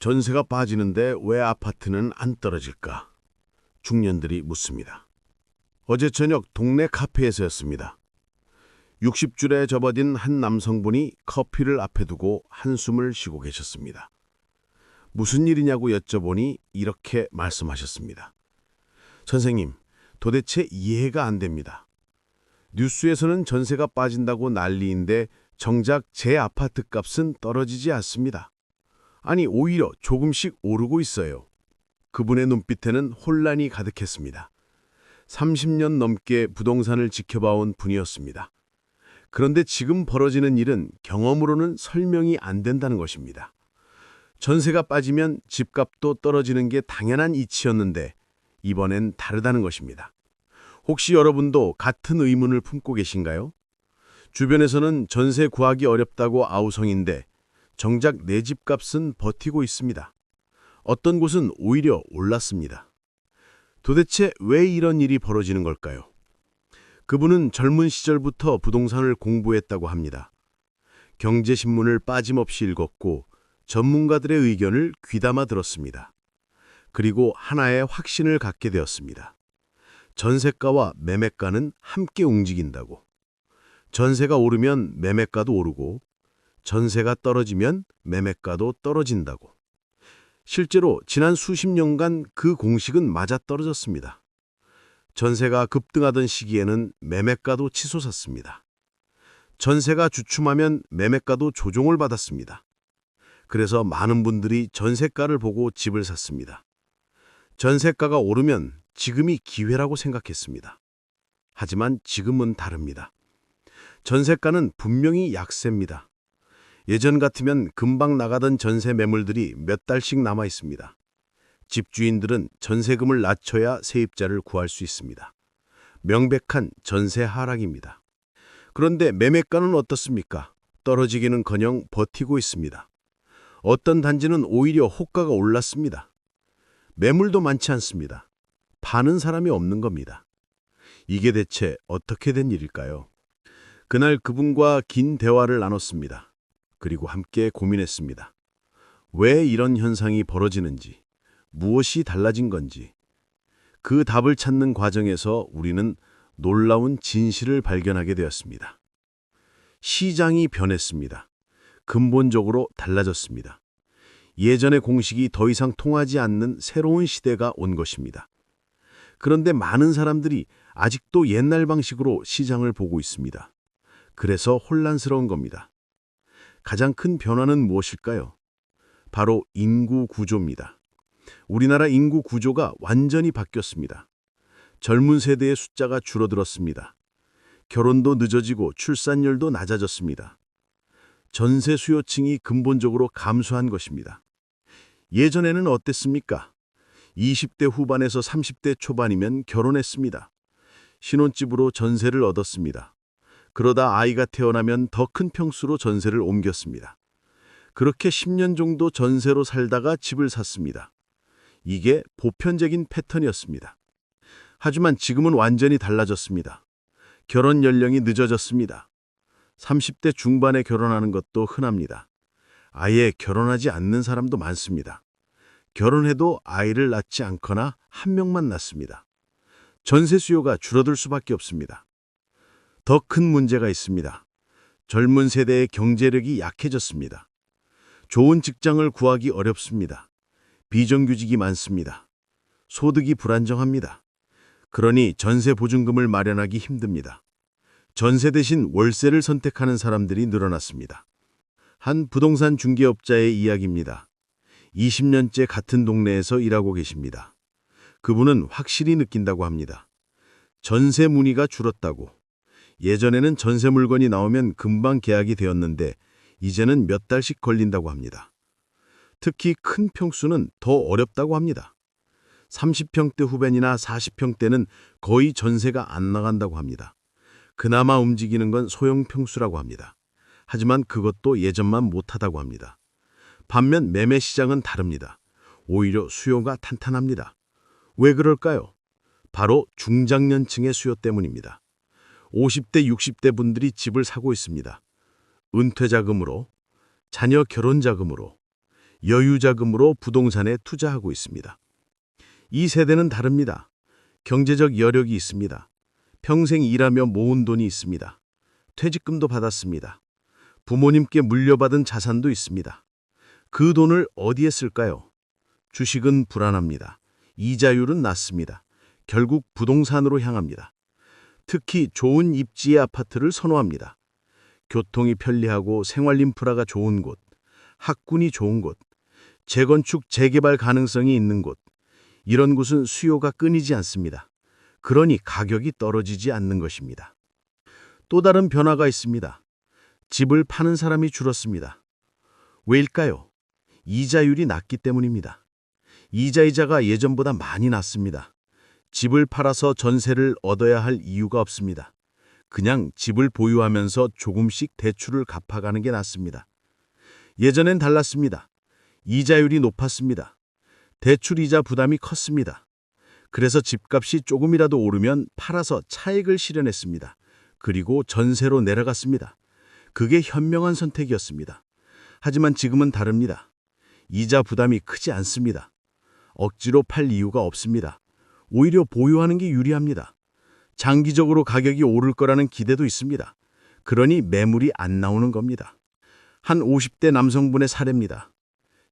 전세가 빠지는데 왜 아파트는 안 떨어질까? 중년들이 묻습니다. 어제 저녁 동네 카페에서였습니다. 60줄에 접어든 한 남성분이 커피를 앞에 두고 한숨을 쉬고 계셨습니다. 무슨 일이냐고 여쭤보니 이렇게 말씀하셨습니다. 선생님, 도대체 이해가 안 됩니다. 뉴스에서는 전세가 빠진다고 난리인데 정작 제 아파트 값은 떨어지지 않습니다. 아니, 오히려 조금씩 오르고 있어요. 그분의 눈빛에는 혼란이 가득했습니다. 30년 넘게 부동산을 지켜봐온 분이었습니다. 그런데 지금 벌어지는 일은 경험으로는 설명이 안 된다는 것입니다. 전세가 빠지면 집값도 떨어지는 게 당연한 이치였는데 이번엔 다르다는 것입니다. 혹시 여러분도 같은 의문을 품고 계신가요? 주변에서는 전세 구하기 어렵다고 아우성인데 정작 내 집값은 버티고 있습니다. 어떤 곳은 오히려 올랐습니다. 도대체 왜 이런 일이 벌어지는 걸까요? 그분은 젊은 시절부터 부동산을 공부했다고 합니다. 경제신문을 빠짐없이 읽었고 전문가들의 의견을 귀담아 들었습니다. 그리고 하나의 확신을 갖게 되었습니다. 전세가와 매매가는 함께 움직인다고. 전세가 오르면 매매가도 오르고 전세가 떨어지면 매매가도 떨어진다고. 실제로 지난 수십 년간 그 공식은 맞아떨어졌습니다. 전세가 급등하던 시기에는 매매가도 치솟았습니다. 전세가 주춤하면 매매가도 조정을 받았습니다. 그래서 많은 분들이 전세가를 보고 집을 샀습니다. 전세가가 오르면 지금이 기회라고 생각했습니다. 하지만 지금은 다릅니다. 전세가는 분명히 약세입니다. 예전 같으면 금방 나가던 전세 매물들이 몇 달씩 남아 있습니다. 집주인들은 전세금을 낮춰야 세입자를 구할 수 있습니다. 명백한 전세 하락입니다. 그런데 매매가는 어떻습니까? 떨어지기는커녕 버티고 있습니다. 어떤 단지는 오히려 호가가 올랐습니다. 매물도 많지 않습니다. 파는 사람이 없는 겁니다. 이게 대체 어떻게 된 일일까요? 그날 그분과 긴 대화를 나눴습니다. 그리고 함께 고민했습니다. 왜 이런 현상이 벌어지는지, 무엇이 달라진 건지. 그 답을 찾는 과정에서 우리는 놀라운 진실을 발견하게 되었습니다. 시장이 변했습니다. 근본적으로 달라졌습니다. 예전의 공식이 더 이상 통하지 않는 새로운 시대가 온 것입니다. 그런데 많은 사람들이 아직도 옛날 방식으로 시장을 보고 있습니다. 그래서 혼란스러운 겁니다. 가장 큰 변화는 무엇일까요? 바로 인구 구조입니다. 우리나라 인구 구조가 완전히 바뀌었습니다. 젊은 세대의 숫자가 줄어들었습니다. 결혼도 늦어지고 출산율도 낮아졌습니다. 전세 수요층이 근본적으로 감소한 것입니다. 예전에는 어땠습니까? 20대 후반에서 30대 초반이면 결혼했습니다. 신혼집으로 전세를 얻었습니다. 그러다 아이가 태어나면 더 큰 평수로 전세를 옮겼습니다. 그렇게 10년 정도 전세로 살다가 집을 샀습니다. 이게 보편적인 패턴이었습니다. 하지만 지금은 완전히 달라졌습니다. 결혼 연령이 늦어졌습니다. 30대 중반에 결혼하는 것도 흔합니다. 아예 결혼하지 않는 사람도 많습니다. 결혼해도 아이를 낳지 않거나 한 명만 낳습니다. 전세 수요가 줄어들 수밖에 없습니다. 더 큰 문제가 있습니다. 젊은 세대의 경제력이 약해졌습니다. 좋은 직장을 구하기 어렵습니다. 비정규직이 많습니다. 소득이 불안정합니다. 그러니 전세 보증금을 마련하기 힘듭니다. 전세 대신 월세를 선택하는 사람들이 늘어났습니다. 한 부동산 중개업자의 이야기입니다. 20년째 같은 동네에서 일하고 계십니다. 그분은 확실히 느낀다고 합니다. 전세 문의가 줄었다고. 예전에는 전세 물건이 나오면 금방 계약이 되었는데 이제는 몇 달씩 걸린다고 합니다. 특히 큰 평수는 더 어렵다고 합니다. 30평대 후반이나 40평대는 거의 전세가 안 나간다고 합니다. 그나마 움직이는 건 소형 평수라고 합니다. 하지만 그것도 예전만 못하다고 합니다. 반면 매매 시장은 다릅니다. 오히려 수요가 탄탄합니다. 왜 그럴까요? 바로 중장년층의 수요 때문입니다. 50대, 60대 분들이 집을 사고 있습니다. 은퇴 자금으로, 자녀 결혼 자금으로, 여유자금으로 부동산에 투자하고 있습니다. 이 세대는 다릅니다. 경제적 여력이 있습니다. 평생 일하며 모은 돈이 있습니다. 퇴직금도 받았습니다. 부모님께 물려받은 자산도 있습니다. 그 돈을 어디에 쓸까요? 주식은 불안합니다. 이자율은 낮습니다. 결국 부동산으로 향합니다. 특히 좋은 입지의 아파트를 선호합니다. 교통이 편리하고 생활 인프라가 좋은 곳, 학군이 좋은 곳, 재건축, 재개발 가능성이 있는 곳, 이런 곳은 수요가 끊이지 않습니다. 그러니 가격이 떨어지지 않는 것입니다. 또 다른 변화가 있습니다. 집을 파는 사람이 줄었습니다. 왜일까요? 이자율이 낮기 때문입니다. 이자가 예전보다 많이 낮습니다. 집을 팔아서 전세를 얻어야 할 이유가 없습니다. 그냥 집을 보유하면서 조금씩 대출을 갚아가는 게 낫습니다. 예전엔 달랐습니다. 이자율이 높았습니다. 대출 이자 부담이 컸습니다. 그래서 집값이 조금이라도 오르면 팔아서 차익을 실현했습니다. 그리고 전세로 내려갔습니다. 그게 현명한 선택이었습니다. 하지만 지금은 다릅니다. 이자 부담이 크지 않습니다. 억지로 팔 이유가 없습니다. 오히려 보유하는 게 유리합니다. 장기적으로 가격이 오를 거라는 기대도 있습니다. 그러니 매물이 안 나오는 겁니다. 한 50대 남성분의 사례입니다.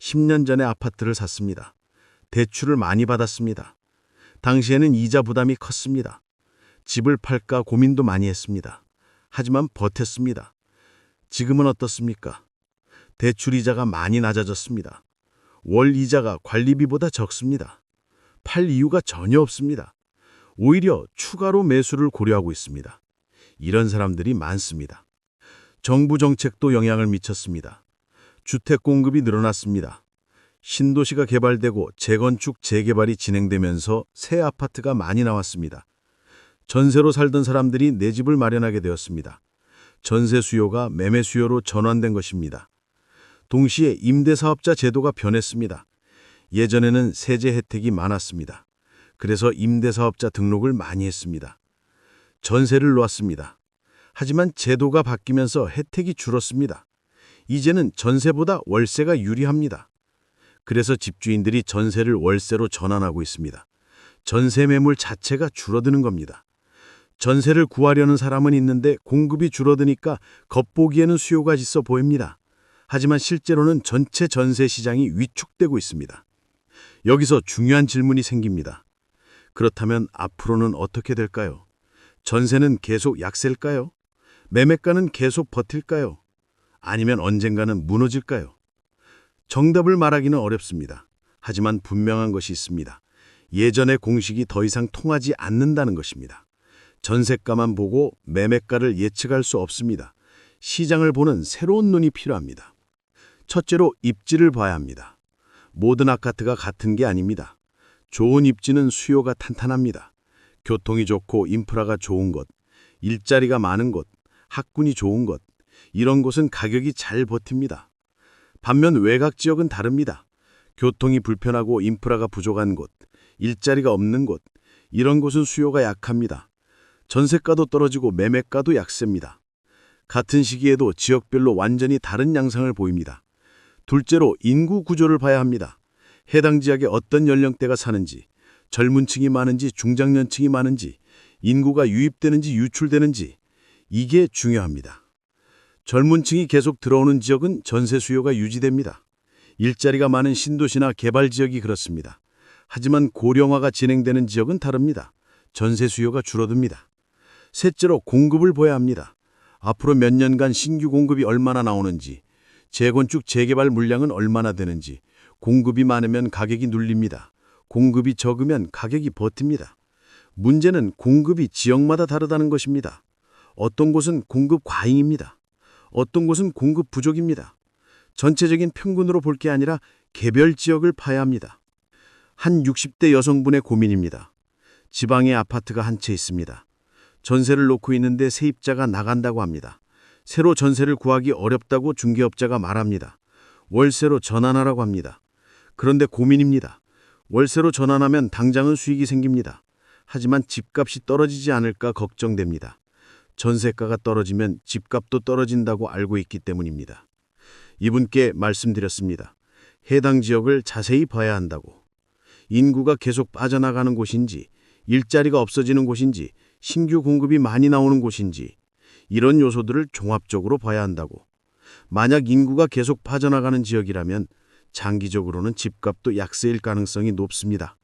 10년 전에 아파트를 샀습니다. 대출을 많이 받았습니다. 당시에는 이자 부담이 컸습니다. 집을 팔까 고민도 많이 했습니다. 하지만 버텼습니다. 지금은 어떻습니까? 대출 이자가 많이 낮아졌습니다. 월 이자가 관리비보다 적습니다. 팔 이유가 전혀 없습니다. 오히려 추가로 매수를 고려하고 있습니다. 이런 사람들이 많습니다. 정부 정책도 영향을 미쳤습니다. 주택 공급이 늘어났습니다. 신도시가 개발되고 재건축, 재개발이 진행되면서 새 아파트가 많이 나왔습니다. 전세로 살던 사람들이 내 집을 마련하게 되었습니다. 전세 수요가 매매 수요로 전환된 것입니다. 동시에 임대사업자 제도가 변했습니다. 예전에는 세제 혜택이 많았습니다. 그래서 임대사업자 등록을 많이 했습니다. 전세를 놓았습니다. 하지만 제도가 바뀌면서 혜택이 줄었습니다. 이제는 전세보다 월세가 유리합니다. 그래서 집주인들이 전세를 월세로 전환하고 있습니다. 전세 매물 자체가 줄어드는 겁니다. 전세를 구하려는 사람은 있는데 공급이 줄어드니까 겉보기에는 수요가 있어 보입니다. 하지만 실제로는 전체 전세 시장이 위축되고 있습니다. 여기서 중요한 질문이 생깁니다. 그렇다면 앞으로는 어떻게 될까요? 전세는 계속 약세일까요? 매매가는 계속 버틸까요? 아니면 언젠가는 무너질까요? 정답을 말하기는 어렵습니다. 하지만 분명한 것이 있습니다. 예전의 공식이 더 이상 통하지 않는다는 것입니다. 전세가만 보고 매매가를 예측할 수 없습니다. 시장을 보는 새로운 눈이 필요합니다. 첫째로 입지를 봐야 합니다. 모든 아파트가 같은 게 아닙니다. 좋은 입지는 수요가 탄탄합니다. 교통이 좋고 인프라가 좋은 곳, 일자리가 많은 곳, 학군이 좋은 곳, 이런 곳은 가격이 잘 버팁니다. 반면 외곽 지역은 다릅니다. 교통이 불편하고 인프라가 부족한 곳, 일자리가 없는 곳, 이런 곳은 수요가 약합니다. 전세가도 떨어지고 매매가도 약세입니다. 같은 시기에도 지역별로 완전히 다른 양상을 보입니다. 둘째로 인구 구조를 봐야 합니다. 해당 지역에 어떤 연령대가 사는지, 젊은 층이 많은지 중장년층이 많은지, 인구가 유입되는지 유출되는지, 이게 중요합니다. 젊은 층이 계속 들어오는 지역은 전세 수요가 유지됩니다. 일자리가 많은 신도시나 개발 지역이 그렇습니다. 하지만 고령화가 진행되는 지역은 다릅니다. 전세 수요가 줄어듭니다. 셋째로 공급을 봐야 합니다. 앞으로 몇 년간 신규 공급이 얼마나 나오는지, 재건축, 재개발 물량은 얼마나 되는지, 공급이 많으면 가격이 눌립니다. 공급이 적으면 가격이 버팁니다. 문제는 공급이 지역마다 다르다는 것입니다. 어떤 곳은 공급 과잉입니다. 어떤 곳은 공급 부족입니다. 전체적인 평균으로 볼 게 아니라 개별 지역을 파야 합니다. 한 60대 여성분의 고민입니다. 지방에 아파트가 한 채 있습니다. 전세를 놓고 있는데 세입자가 나간다고 합니다. 새로 전세를 구하기 어렵다고 중개업자가 말합니다. 월세로 전환하라고 합니다. 그런데 고민입니다. 월세로 전환하면 당장은 수익이 생깁니다. 하지만 집값이 떨어지지 않을까 걱정됩니다. 전세가가 떨어지면 집값도 떨어진다고 알고 있기 때문입니다. 이분께 말씀드렸습니다. 해당 지역을 자세히 봐야 한다고. 인구가 계속 빠져나가는 곳인지, 일자리가 없어지는 곳인지, 신규 공급이 많이 나오는 곳인지, 이런 요소들을 종합적으로 봐야 한다고. 만약 인구가 계속 빠져나가는 지역이라면 장기적으로는 집값도 약세일 가능성이 높습니다.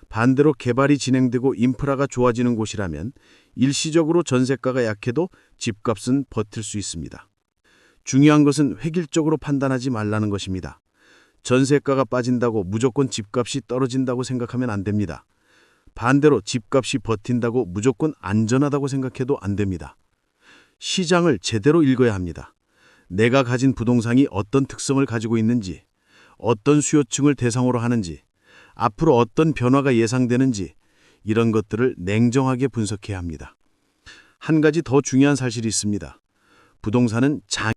반대로 개발이 진행되고 인프라가 좋아지는 곳이라면 일시적으로 전세가가 약해도 집값은 버틸 수 있습니다. 중요한 것은 획일적으로 판단하지 말라는 것입니다. 전세가가 빠진다고 무조건 집값이 떨어진다고 생각하면 안 됩니다. 반대로 집값이 버틴다고 무조건 안전하다고 생각해도 안 됩니다. 시장을 제대로 읽어야 합니다. 내가 가진 부동산이 어떤 특성을 가지고 있는지, 어떤 수요층을 대상으로 하는지, 앞으로 어떤 변화가 예상되는지 이런 것들을 냉정하게 분석해야 합니다. 한 가지 더 중요한 사실이 있습니다. 부동산은